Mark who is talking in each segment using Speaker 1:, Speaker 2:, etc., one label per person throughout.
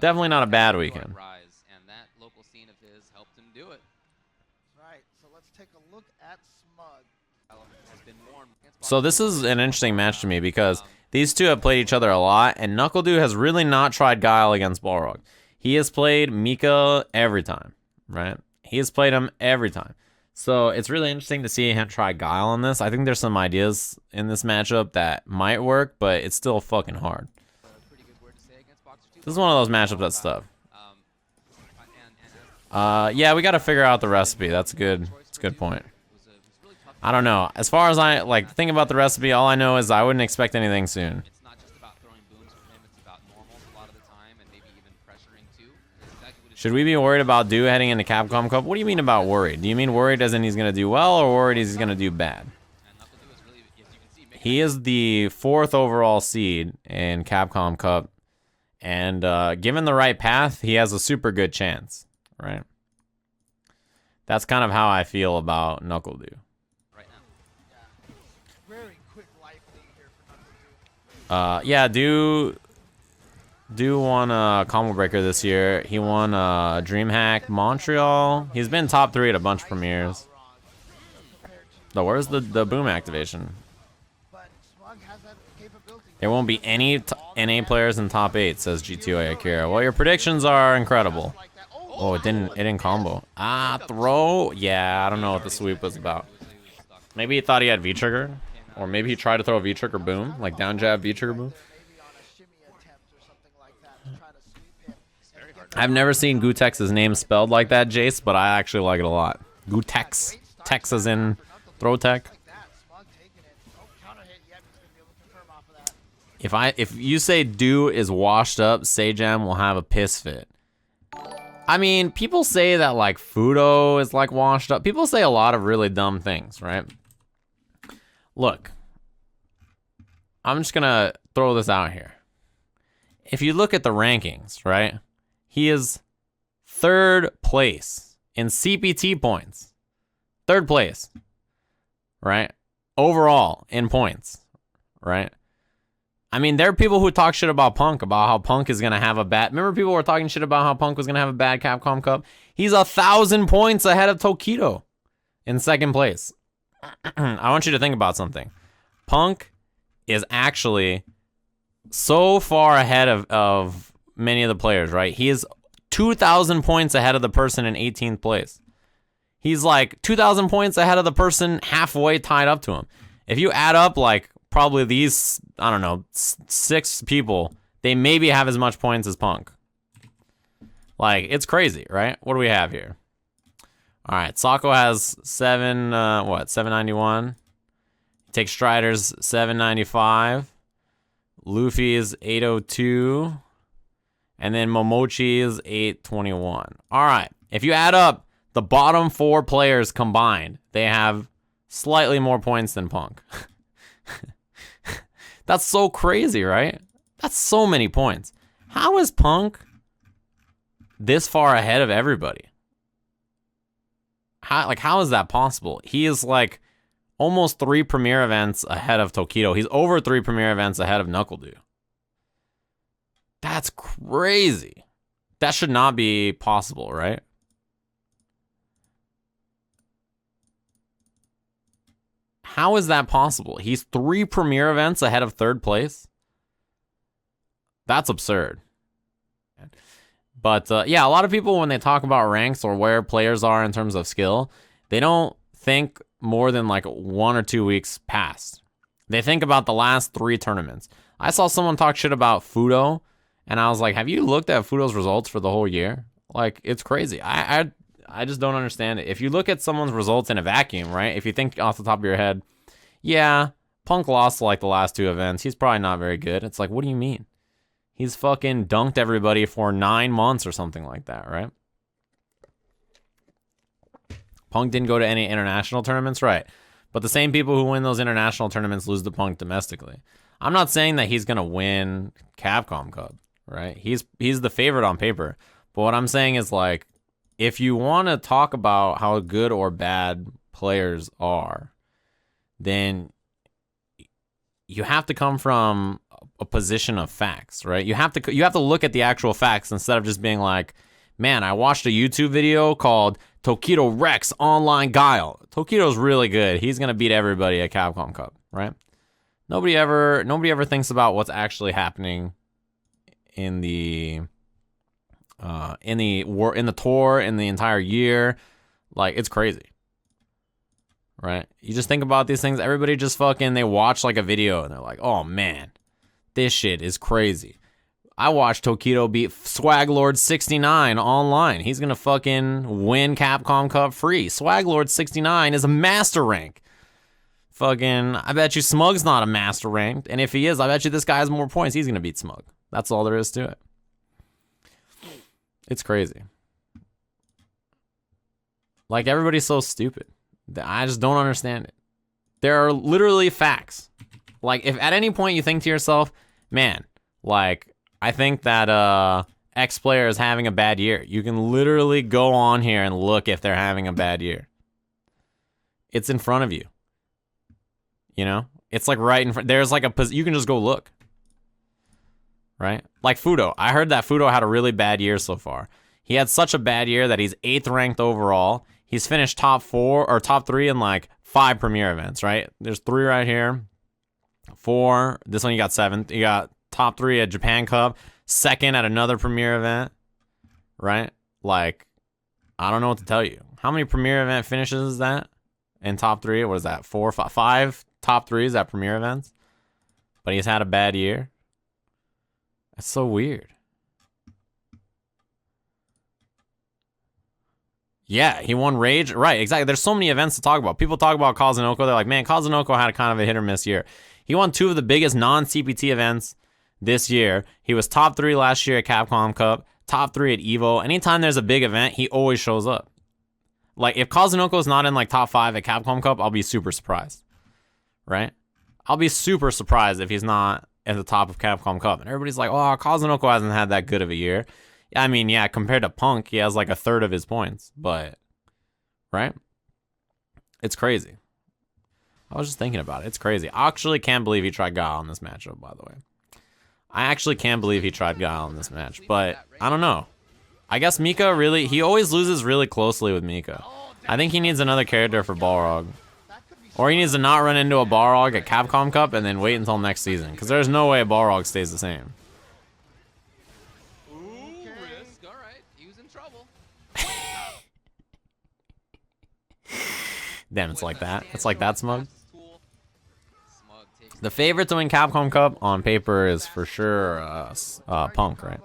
Speaker 1: Definitely not a bad weekend.
Speaker 2: And that local scene of his helped him do it.
Speaker 3: Right. So let's take a look at Smug.
Speaker 1: So this is an interesting match to me because these two have played each other a lot, and NuckleDu has really not tried Guile against Balrog. He has played Mika every time, right? He has played him every time. So it's really interesting to see him try Guile on this. I think there's some ideas in this matchup that might work, but it's still fucking hard. This is one of those matchups that's tough. Yeah, we got to figure out the recipe. That's a good point. I don't know. As far as I like think about the recipe, all I know is I wouldn't expect anything soon.
Speaker 2: It's not just about throwing booms for him, it's about normals a lot of the time and maybe even pressuring too.
Speaker 1: Should we be worried about Du heading into Capcom Cup? What do you mean about worried? Do you mean worried as in he's going to do well or worried he's going to do bad? He is the 4th overall seed in Capcom Cup, and given the right path, he has a super good chance, right? That's kind of how I feel about NuckleDu. Yeah, Du won a Combo Breaker this year. He won DreamHack Montreal. He's been top 3 at a bunch of premieres. So where's the boom activation? There won't be any NA players in top 8, says G2A Akira. Well, your predictions are incredible. Oh, it didn't combo. Ah, throw? Yeah, I don't know what the sweep was about. Maybe he thought he had V-trigger. Or maybe he tried to throw a V-trigger boom, like down jab V-trigger boom. I've never seen Gutex's name spelled like that, Jace, but I actually like it a lot. Gutex. Tex as in throw tech. If you say Du is washed up, Sajam will have a piss fit. I mean, people say that like Fudo is like washed up. People say a lot of really dumb things, right? Look, I'm just gonna throw this out here. If you look at the rankings, right? He is 3rd place in CPT points. 3rd place, right? Overall in points, right? I mean, there are people who talk shit about Punk, about how Punk is gonna have a bad. Remember, people were talking shit about how Punk was gonna have a bad Capcom Cup. He's 1,000 points ahead of Tokido in 2nd place. I want you to think about something. Punk is actually so far ahead of many of the players, right? He is 2,000 points ahead of the person in 18th place. He's like 2,000 points ahead of the person halfway tied up to him. If you add up like probably these, I don't know, 6 people, they maybe have as much points as Punk. Like, it's crazy, right? What do we have here? All right, Sako has 791. Takes Strider's 795. Luffy's 802. And then Momochi's 821. All right, if you add up the bottom 4 players combined, they have slightly more points than Punk. That's so crazy, right? That's so many points. How is Punk this far ahead of everybody? How is that possible? He is like almost 3 premier events ahead of Tokido. He's over 3 premier events ahead of NuckleDu. That's crazy. That should not be possible, right? How is that possible? He's 3 premier events ahead of 3rd place? That's absurd. But yeah, a lot of people, when they talk about ranks or where players are in terms of skill, they don't think more than like 1 or 2 weeks past. They think about the last 3 tournaments. I saw someone talk shit about Fudo, and I was like, have you looked at Fudo's results for the whole year? Like, it's crazy. I just don't understand it. If you look at someone's results in a vacuum, right? If you think off the top of your head, yeah, Punk lost like the last 2 events. He's probably not very good. It's like, what do you mean? He's fucking dunked everybody for 9 months or something like that, right? Punk didn't go to any international tournaments, right? But the same people who win those international tournaments lose to Punk domestically. I'm not saying that he's going to win Capcom Cup, right? He's the favorite on paper. But what I'm saying is, like, if you want to talk about how good or bad players are, then you have to come from a position of facts, right? You have to look at the actual facts instead of just being like, man, I watched a YouTube video called Tokido Rex Online Guile. Tokido's really good. He's gonna beat everybody at Capcom Cup, right? Nobody ever thinks about what's actually happening in the tour, in the entire year. Like, it's crazy. Right? You just think about these things, everybody just they watch like a video and they're like, oh man, this shit is crazy. I watched Tokido beat Swaglord69 online. He's gonna fucking win Capcom Cup free. Swaglord69 is a master rank. Fucking, I bet you Smug's not a master ranked, and if he is, I bet you this guy has more points. He's gonna beat Smug. That's all there is to it. It's crazy. Like, everybody's so stupid. I just don't understand it. There are literally facts. Like, if at any point you think to yourself, man, like, I think that X player is having a bad year, you can literally go on here and look if they're having a bad year. It's in front of you. You know? It's like right in front. There's like you can just go look. Right? Like Fudo. I heard that Fudo had a really bad year so far. He had such a bad year that he's 8th ranked overall. He's finished top 4 or top 3 in like 5 premier events, right? There's 3 right here. 4. This one you got 7th. You got top 3 at Japan Cup. 2nd at another premier event. Right? Like, I don't know what to tell you. How many premier event finishes is that? In top 3? What is that? 4, 5 top 3s at premier events? But he's had a bad year. That's so weird. Yeah, he won Rage. Right, exactly. There's so many events to talk about. People talk about Kazunoko. They're like, man, Kazunoko had a kind of a hit or miss year. He won 2 of the biggest non-CPT events this year. He was top 3 last year at Capcom Cup, top 3 at EVO. Anytime there's a big event, he always shows up. Like, if Kazunoko's not in, like, top 5 at Capcom Cup, I'll be super surprised. Right? I'll be super surprised if he's not at the top of Capcom Cup. And everybody's like, oh, Kazunoko hasn't had that good of a year. I mean, yeah, compared to Punk, he has like 1/3 of his points, but, right? It's crazy. I was just thinking about it. It's crazy. I actually can't believe he tried Guile in this matchup, by the way. I actually can't believe he tried Guile in this match, but I don't know. I guess Mika really, he always loses really closely with Mika. I think he needs another character for Balrog. Or he needs to not run into a Balrog at Capcom Cup and then wait until next season, because there's no way Balrog stays the same. Damn, it's like that. It's like that, Smug. The favorite to win Capcom Cup on paper is for sure Punk, right?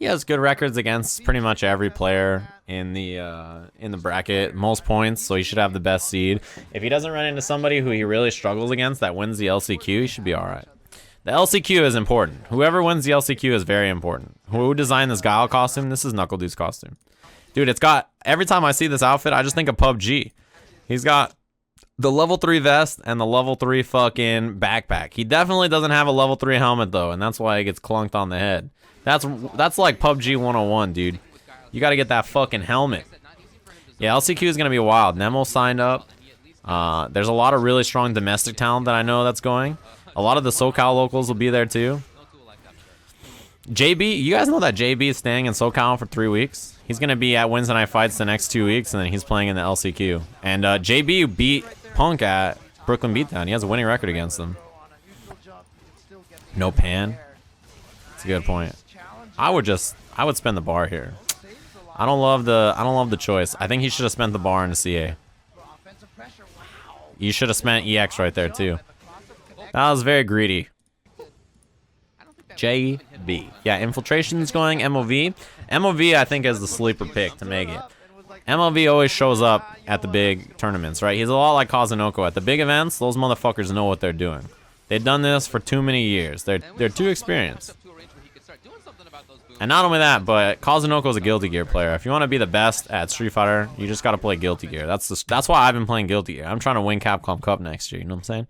Speaker 1: He has good records against pretty much every player in the bracket, most points, so he should have the best seed. If he doesn't run into somebody who he really struggles against that wins the LCQ, he should be all right. The LCQ is important. Whoever wins the LCQ is very important. Who designed this Guile costume? This is NuckleDu's costume. Dude, it's got, every time I see this outfit, I just think of PUBG. He's got the level 3 vest and the level 3 fucking backpack. He definitely doesn't have a level 3 helmet though, and that's why he gets clunked on the head. That's like PUBG 101, dude. You gotta get that fucking helmet. Yeah, LCQ is gonna be wild. Nemo signed up. There's a lot of really strong domestic talent that I know that's going. A lot of the SoCal locals will be there too. JB, you guys know that JB is staying in SoCal for 3 weeks? He's going to be at Wednesday Night Fights the next 2 weeks, and then he's playing in the LCQ. And JB beat Punk at Brooklyn Beatdown. He has a winning record against them. No pan. That's a good point. I would spend the bar here. I don't love the choice. I think he should have spent the bar in the CA. You should have spent EX right there too. That was very greedy. JB. Yeah, Infiltration's going. MOV. MOV, I think, is the sleeper pick to make it. MOV always shows up at the big tournaments, right? He's a lot like Kazunoko. At the big events, those motherfuckers know what they're doing. They've done this for too many years. They're too experienced. And not only that, but Kazunoko's a Guilty Gear player. If you want to be the best at Street Fighter, you just got to play Guilty Gear. That's why I've been playing Guilty Gear. I'm trying to win Capcom Cup next year, you know what I'm saying?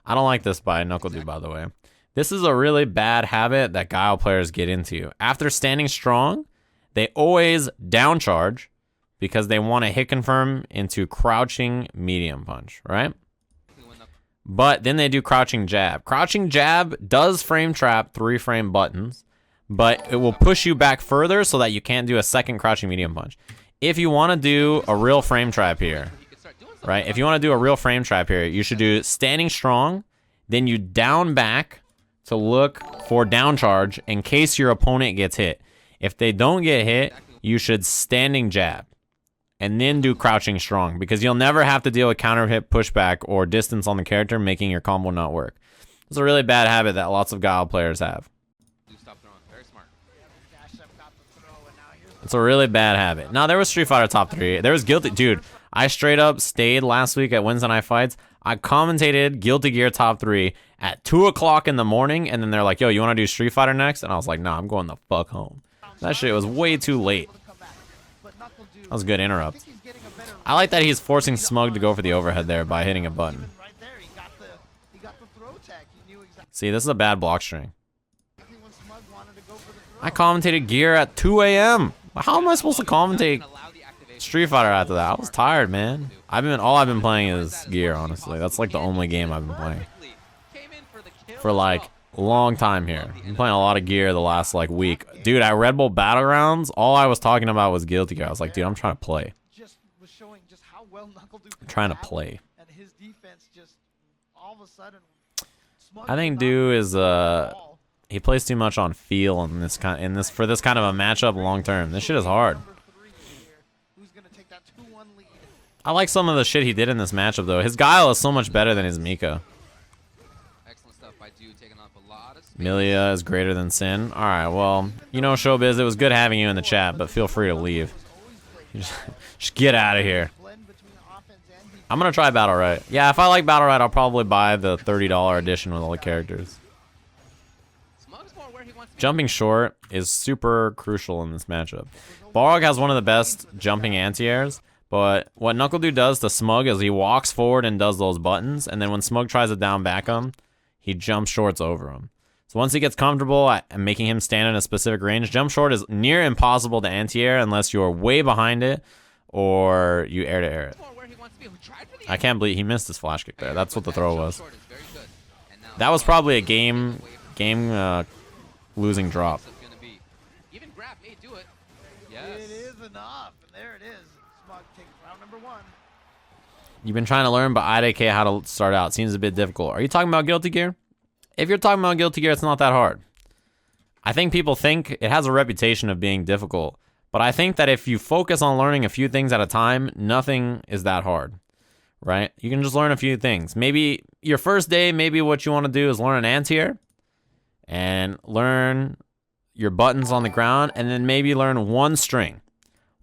Speaker 1: I don't like this by NuckleDu, by the way. This is a really bad habit that Guile players get into. After standing strong, they always downcharge because they want to hit confirm into crouching medium punch, right? but then they do crouching jab. Crouching jab does frame trap 3-frame buttons, but it will push you back further so that you can't do a second crouching medium punch. If you want to do a real frame trap here, right? If you want to do a real frame trap here, you should do standing strong, then you down back to look for down charge in case your opponent gets hit. If they don't get hit, you should standing jab and then do crouching strong, because you'll never have to deal with counter hit pushback or distance on the character making your combo not work. It's a really bad habit that lots of Guile players have. It's a really bad habit. Now, there was Street Fighter top 3. There was Guilty... Dude, I straight up stayed last week at Wednesday Night Fights. I commentated Guilty Gear top 3 at 2 o'clock in the morning, and then they're like, yo, you want to do Street Fighter next? And I was like, nah, I'm going the fuck home. That shit was way too late. That was a good interrupt. I like that he's forcing Smug to go for the overhead there by hitting a button. See, this is a bad block string. I commentated Gear at 2 a.m. How am I supposed to commentate Street Fighter after that? I was tired, man. All I've been playing is Gear, honestly. That's like the only game I've been playing for like a long time here. I've been playing a lot of Gear the last like week. Dude, at Red Bull Battlegrounds, all I was talking about was Guilty Gear. I was like, dude, I'm trying to play. I'm trying to play. I think Du is he plays too much on feel in this for this kind of a matchup long term. This shit is hard. I like some of the shit he did in this matchup though. His Guile is so much better than his Mika. Milia is greater than Sin. All right, well, you know, Showbiz, it was good having you in the chat, but feel free to leave. Just get out of here. I'm gonna try Battle Right. Yeah, if I like Battle Right, I'll probably buy the $30 edition with all the characters. Jumping short is super crucial in this matchup. Balrog has one of the best jumping anti-airs, but what NuckleDu does to Smug is he walks forward and does those buttons, and then when Smug tries to down back him, he jump shorts over him. So once he gets comfortable at making him stand in a specific range, jump short is near impossible to anti-air unless you're way behind it or you air-to-air it. I can't believe he missed his flash kick there. That's what the throw was. That was probably a game losing drop.
Speaker 2: Even grab may do it. Yes.
Speaker 3: It is enough, and there it is. Smug takes round number 1.
Speaker 1: You've been trying to learn, but IDK how to start out seems a bit difficult. Are you talking about Guilty Gear? If you're talking about Guilty Gear, it's not that hard. I think people think it has a reputation of being difficult, but I think that if you focus on learning a few things at a time, nothing is that hard, right? You can just learn a few things. Maybe your first day, maybe what you want to do is learn an anti-air and learn your buttons on the ground, and then maybe learn one string,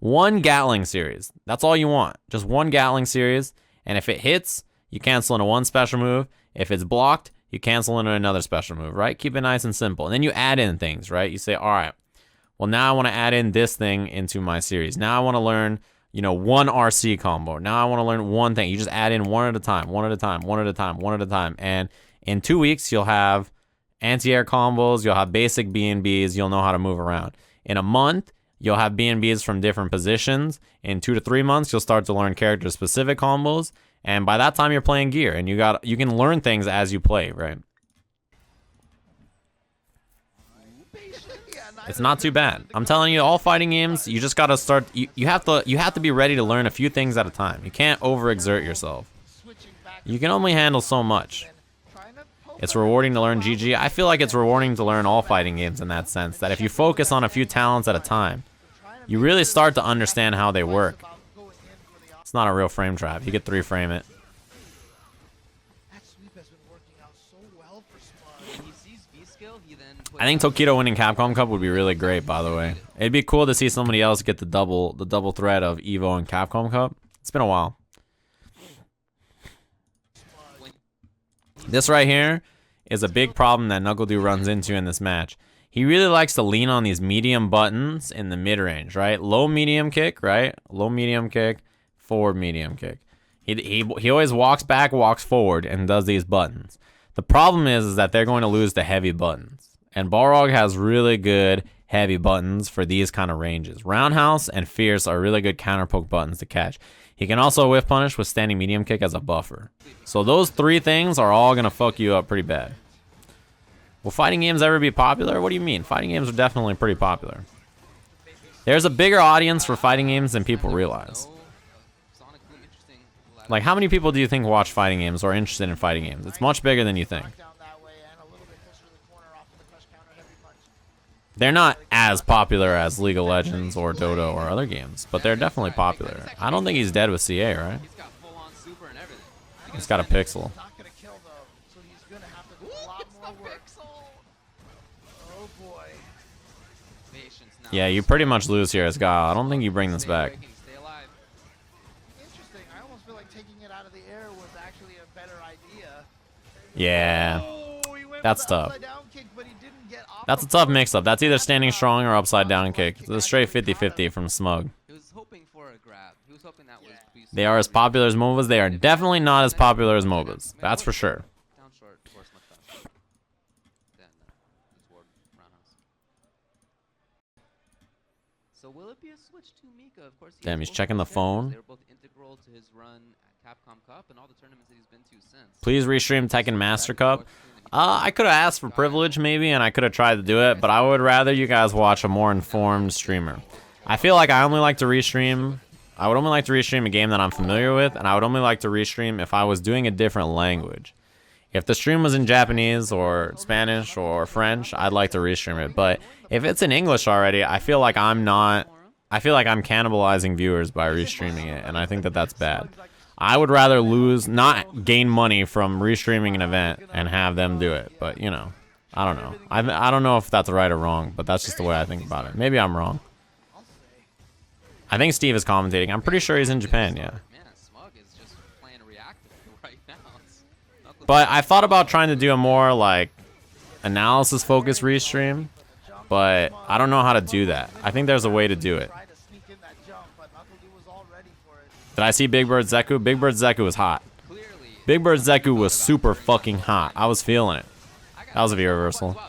Speaker 1: one Gatling series. That's all you want, just one Gatling series, and if it hits, you cancel into one special move. If it's blocked, you cancel into another special move, right? Keep it nice and simple. And then you add in things, right? You say, all right, well, now I want to add in this thing into my series. Now I want to learn, you know, one RC combo. Now I want to learn one thing. You just add in one at a time, one at a time, one at a time, one at a time. And in 2 weeks, you'll have anti-air combos, you'll have basic B&Bs, you'll know how to move around. In a month, you'll have B&Bs from different positions. In 2 to 3 months, you'll start to learn character-specific combos. And by that time, you're playing Gear, and you can learn things as you play, right? It's not too bad. I'm telling you, all fighting games, you just gotta start. You have to be ready to learn a few things at a time. You can't overexert yourself. You can only handle so much. It's rewarding to learn GG. I feel like it's rewarding to learn all fighting games in that sense. That if you focus on a few talents at a time, you really start to understand how they work. It's not a real frame trap. You could 3-frame it. I think Tokido winning Capcom Cup would be really great, by the way. It'd be cool to see somebody else get the double threat of Evo and Capcom Cup. It's been a while. This right here is a big problem that NuckleDu runs into in this match. He really likes to lean on these medium buttons in the mid-range, right? Low medium kick, right? Low medium kick, forward medium kick. He always walks back, walks forward, and does these buttons. The problem is that they're going to lose the heavy buttons. And Balrog has really good heavy buttons for these kind of ranges. Roundhouse and Fierce are really good counter poke buttons to catch. He can also whiff punish with standing medium kick as a buffer. So those 3 things are all gonna fuck you up pretty bad. Will fighting games ever be popular? What do you mean? Fighting games are definitely pretty popular. There's a bigger audience for fighting games than people realize. Like, how many people do you think watch fighting games or are interested in fighting games? It's much bigger than you think. They're not as popular as League of Legends or Dota or other games, but they're definitely popular. I don't think he's dead with CA, right? He's got a pixel. Yeah, you pretty much lose here as Guile. I don't think you bring this back.
Speaker 3: Interesting. I almost feel like taking it out of the air was actually a better idea.
Speaker 1: Yeah, that's tough.
Speaker 3: Kick, but he didn't get off.
Speaker 1: That's a tough mix-up. That's either standing strong or upside down kick. It's a straight 50-50 from Smug.
Speaker 2: He was hoping for a grab. He was hoping that was.
Speaker 1: They are as popular as MOBAs. They are definitely not as popular as MOBAs. That's for sure.
Speaker 2: Down short, force much faster than toward roundhouse. So will it be a switch to Mika? Of course.
Speaker 1: Damn, he's checking the phone.
Speaker 2: They were both integral to his run at Capcom Cup and all the tournaments that he's been to since.
Speaker 1: Please restream Tekken Master Cup. I could have asked for privilege maybe, and I could have tried to do it, but I would rather you guys watch a more informed streamer. I feel like I only like to restream. I would only like to restream a game that I'm familiar with, and I would only like to restream if I was doing a different language. If the stream was in Japanese or Spanish or French, I'd like to restream it. But if it's in English already, I feel like I'm cannibalizing viewers by restreaming it, and I think that that's bad. I would rather not gain money from restreaming an event and have them do it. But, you know, I don't know. I don't know if that's right or wrong, but that's just the way I think about it. Maybe I'm wrong. I think Steve is commentating. I'm pretty sure he's in Japan, yeah. But I thought about trying to do a more, like, analysis-focused restream, but I don't know how to do that. I think there's a way to do it. Did I see Big Bird Zeku? Big Bird Zeku was hot. Big Bird Zeku was super fucking hot. I was feeling it. That was a V reversal.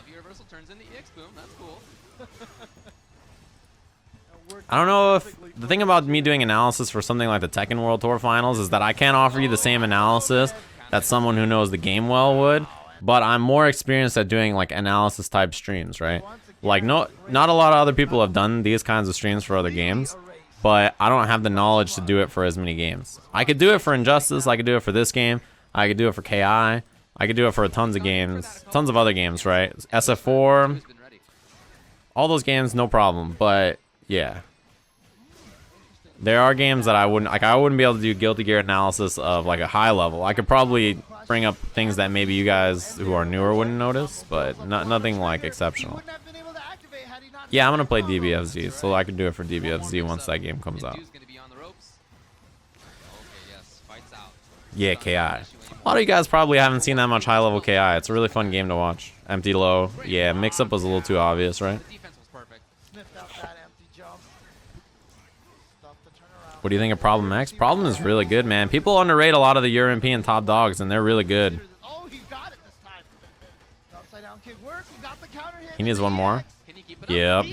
Speaker 1: I don't know if... The thing about me doing analysis for something like the Tekken World Tour Finals is that I can't offer you the same analysis that someone who knows the game well would, but I'm more experienced at doing like analysis type streams, right? Like not a lot of other people have done these kinds of streams for other games, but I don't have the knowledge to do it for as many games. I could do it for Injustice, I could do it for this game, I could do it for KI, I could do it for tons of games, tons of other games, right? SF4, all those games, no problem, but yeah. There are games that I wouldn't be able to do Guilty Gear analysis of like a high level. I could probably bring up things that maybe you guys who are newer wouldn't notice, but nothing like exceptional. Yeah, I'm gonna play DBFZ, so I can do it for DBFZ once that game comes out. Yeah, KI. A lot of you guys probably haven't seen that much high level KI. It's a really fun game to watch. Empty low. Yeah, mix up was a little too obvious, right? What do you think of Problem X? Problem is really good, man. People underrate a lot of the European top dogs, and they're really good. He needs one more. Yep.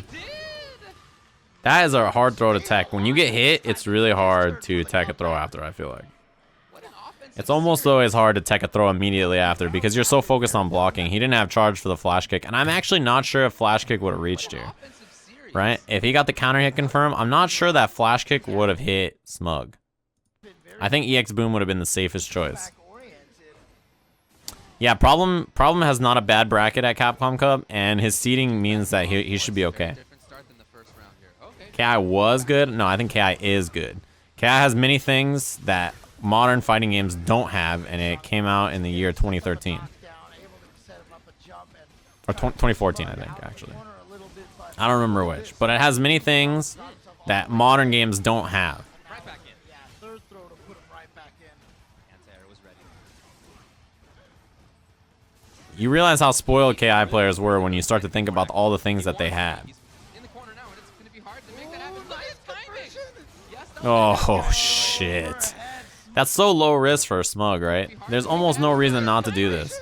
Speaker 1: That is a hard throw to tech. When you get hit, it's really hard to tech a throw after, I feel like. It's almost always hard to tech a throw immediately after because you're so focused on blocking. He didn't have charge for the flash kick, and I'm actually not sure if flash kick would have reached here. Right? If he got the counter hit confirmed, I'm not sure that flash kick would have hit Smug. I think EX Boom would have been the safest choice. Yeah, Problem has not a bad bracket at Capcom Cup, and his seeding means that he should be okay. KI was good. No, I think KI is good. KI has many things that modern fighting games don't have, and it came out in the year 2013. Or 2014, I think, actually. I don't remember which, but it has many things that modern games don't have. You realize how spoiled KI players were when you start to think about all the things that they had. Oh, shit. That's so low risk for a Smug, right? There's almost no reason not to do this.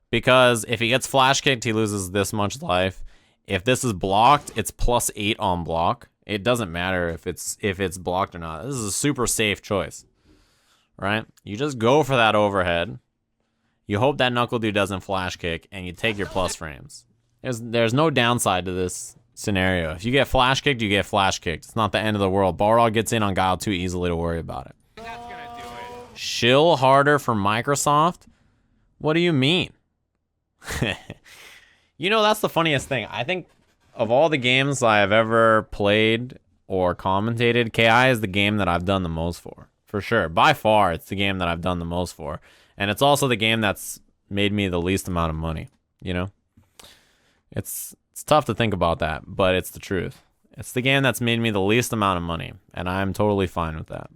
Speaker 1: Because if he gets flash kicked, he loses this much life. If this is blocked, it's +8 on block. It doesn't matter if it's blocked or not. This is a super safe choice, right? You just go for that overhead. You hope that NuckleDu doesn't flash kick, and you take your plus frames. There's no downside to this scenario. If you get flash kicked, you get flash kicked. It's not the end of the world. Balrog gets in on Guile too easily to worry about it.
Speaker 2: That's gonna do it.
Speaker 1: Shill harder for Microsoft? What do you mean? You know, that's the funniest thing. I think of all the games I have ever played or commentated, KI is the game that I've done the most for sure. By far, it's the game that I've done the most for. And it's also the game that's made me the least amount of money, you know? It's tough to think about that, but it's the truth. It's the game that's made me the least amount of money, and I'm totally fine with that.